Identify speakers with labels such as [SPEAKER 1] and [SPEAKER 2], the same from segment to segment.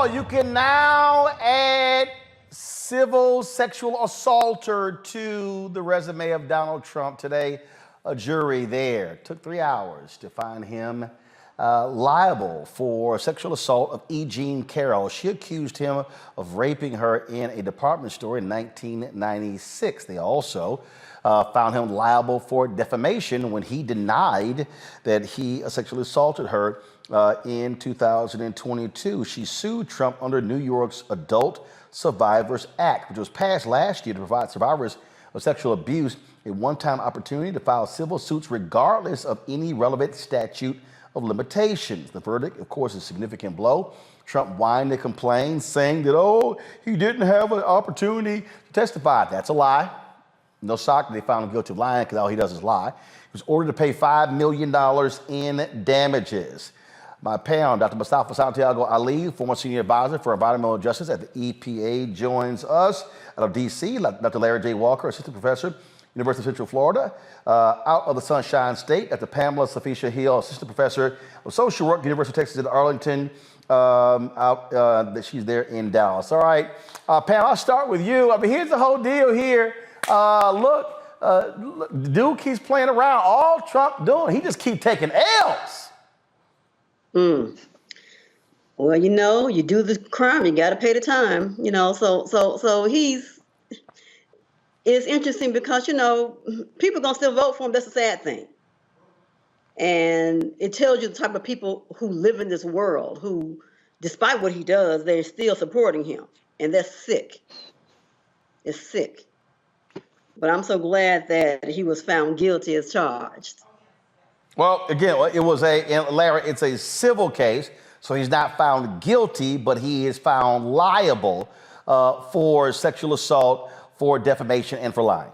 [SPEAKER 1] you can now add civil sexual assaulter to the resume of Donald Trump. Today, a jury there took 3 hours to find him liable for sexual assault of E. Jean Carroll. She accused him of raping her in a department store in 1996. They also found him liable for defamation when he denied that he sexually assaulted her in 2022. She sued Trump under New York's Adult Survivors Act, which was passed last year to provide survivors of sexual abuse a one-time opportunity to file civil suits regardless of any relevant statute of limitations. The verdict, of course, is a significant blow. Trump whined and complained, saying that, oh, he didn't have an opportunity to testify. That's a lie. No shock they found him guilty of lying, because all he does is lie. He was ordered to pay $5 million in damages. My pal, Dr. Mustafa Santiago Ali, former senior advisor for environmental justice at the EPA, joins us out of D.C. Dr. Larry J. Walker, assistant professor, University of Central Florida, out of the Sunshine State. Dr. Pamela Safisha Hill, assistant professor of social work, University of Texas at Arlington. She's there in Dallas. All right, Pam, I'll start with you. I mean, here's the whole deal here. Look, the dude keeps playing around. All Trump doing, he just keep taking L's.
[SPEAKER 2] Well, you do the crime, you got to pay the time. So it's interesting because people gonna still vote for him. That's a sad thing, and it tells you the type of people who live in this world who, despite what he does, they're still supporting him, and that's sick. It's sick. But I'm so glad that he was found guilty as charged.
[SPEAKER 1] Well, again, Larry, it's a civil case, so he's not found guilty, but he is found liable for sexual assault, for defamation, and for lying.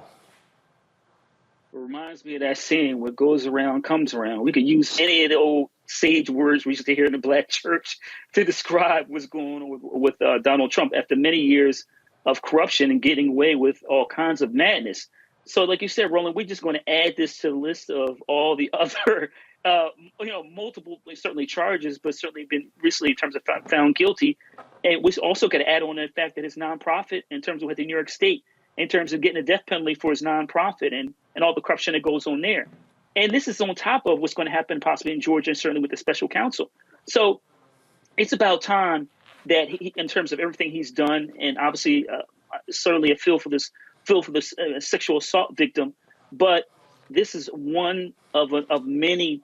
[SPEAKER 3] It reminds me of that saying, what goes around comes around. We could use any of the old sage words we used to hear in the black church to describe what's going on with Donald Trump after many years of corruption and getting away with all kinds of madness. So like you said, Roland, we're just going to add this to the list of all the other, multiple, certainly charges, but certainly been recently in terms of found guilty. And we also got to add on the fact that his nonprofit, in terms of with the New York State, in terms of getting a death penalty for his nonprofit and all the corruption that goes on there. And this is on top of what's going to happen possibly in Georgia and certainly with the special counsel. So it's about time that he, in terms of everything he's done, and obviously certainly a feel for this sexual assault victim, but this is one of many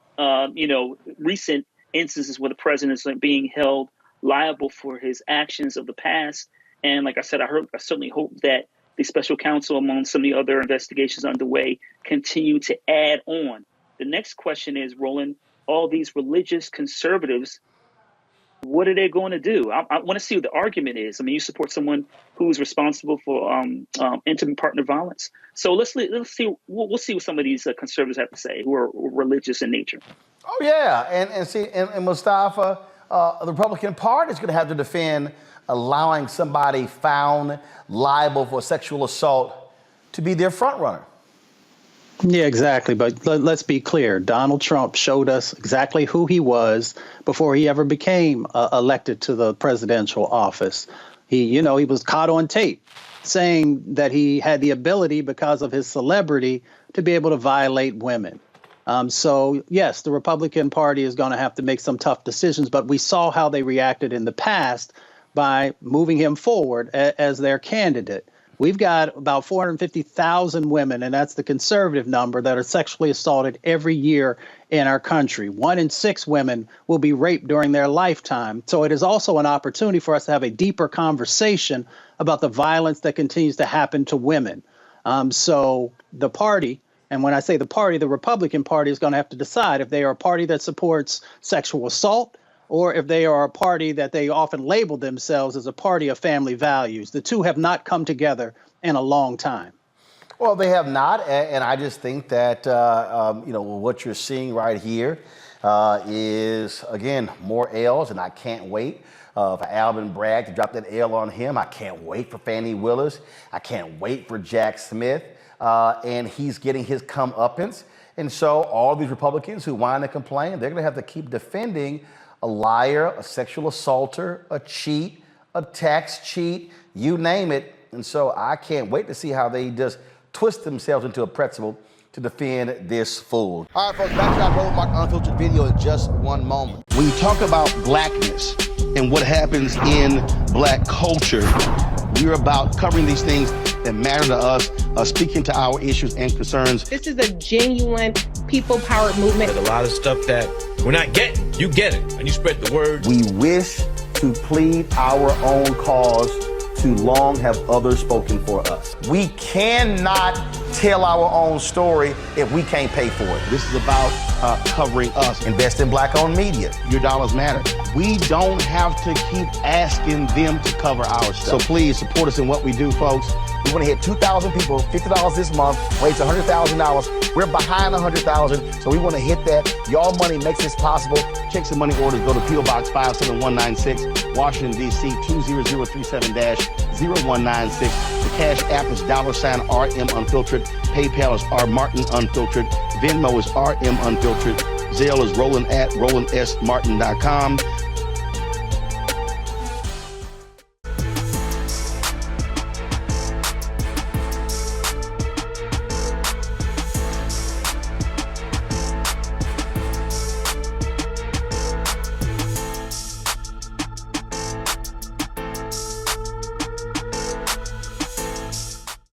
[SPEAKER 3] recent instances where the president is being held liable for his actions of the past. And like I said, I certainly hope that the special counsel, among some of the other investigations underway, continue to add on. The next question is, Roland, all these religious conservatives, what are they going to do? I want to see what the argument is. I mean, you support someone who's responsible for intimate partner violence. So let's see. We'll see what some of these conservatives have to say, who are religious in nature.
[SPEAKER 1] Oh yeah, and Mustafa, the Republican Party is going to have to defend allowing somebody found liable for sexual assault to be their front runner.
[SPEAKER 4] Yeah, exactly. But let's be clear. Donald Trump showed us exactly who he was before he ever became elected to the presidential office. He was caught on tape saying that he had the ability, because of his celebrity, to be able to violate women. So, yes, the Republican Party is going to have to make some tough decisions. But we saw how they reacted in the past by moving him forward as their candidate. We've got about 450,000 women, and that's the conservative number, that are sexually assaulted every year in our country. 1 in 6 women will be raped during their lifetime. So it is also an opportunity for us to have a deeper conversation about the violence that continues to happen to women. So the party, and when I say the party, the Republican Party, is going to have to decide if they are a party that supports sexual assault, or if they are a party that they often label themselves as a party of family values. The two have not come together in a long time.
[SPEAKER 1] Well, they have not, and I just think that what you're seeing right here is, again, more L's, and I can't wait for Alvin Bragg to drop that L on him. I can't wait for Fannie Willis. I can't wait for Jack Smith, and he's getting his comeuppance. And so all these Republicans who whine and complain, they're going to have to keep defending a liar, a sexual assaulter, a cheat, a tax cheat, you name it. And so I can't wait to see how they just twist themselves into a pretzel to defend this fool. All right, folks, back to our Roland Mark Unfiltered video in just one moment. When you talk about blackness and what happens in black culture, we're about covering these things that matter to us, speaking to our issues and concerns.
[SPEAKER 5] This is a genuine people-powered movement.
[SPEAKER 6] There's a lot of stuff that we're not getting. You get it, and you spread the word.
[SPEAKER 1] We wish to plead our own cause. Too long have others spoken for us. We cannot tell our own story if we can't pay for it. This is about covering us. Invest in black-owned media. Your dollars matter. We don't have to keep asking them to cover our stuff. So please support us in what we do, folks. We want to hit 2,000 people, $50 this month, raise $100,000. We're behind 100,000, so we want to hit that. Y'all money makes this possible. Check some money orders. Go to P.O. Box 57196, Washington, D.C. 20037-0196. The Cash App is $RM Unfiltered. PayPal is R Martin Unfiltered. Venmo is RM Unfiltered. Zelle is Roland at RolandSMartin.com.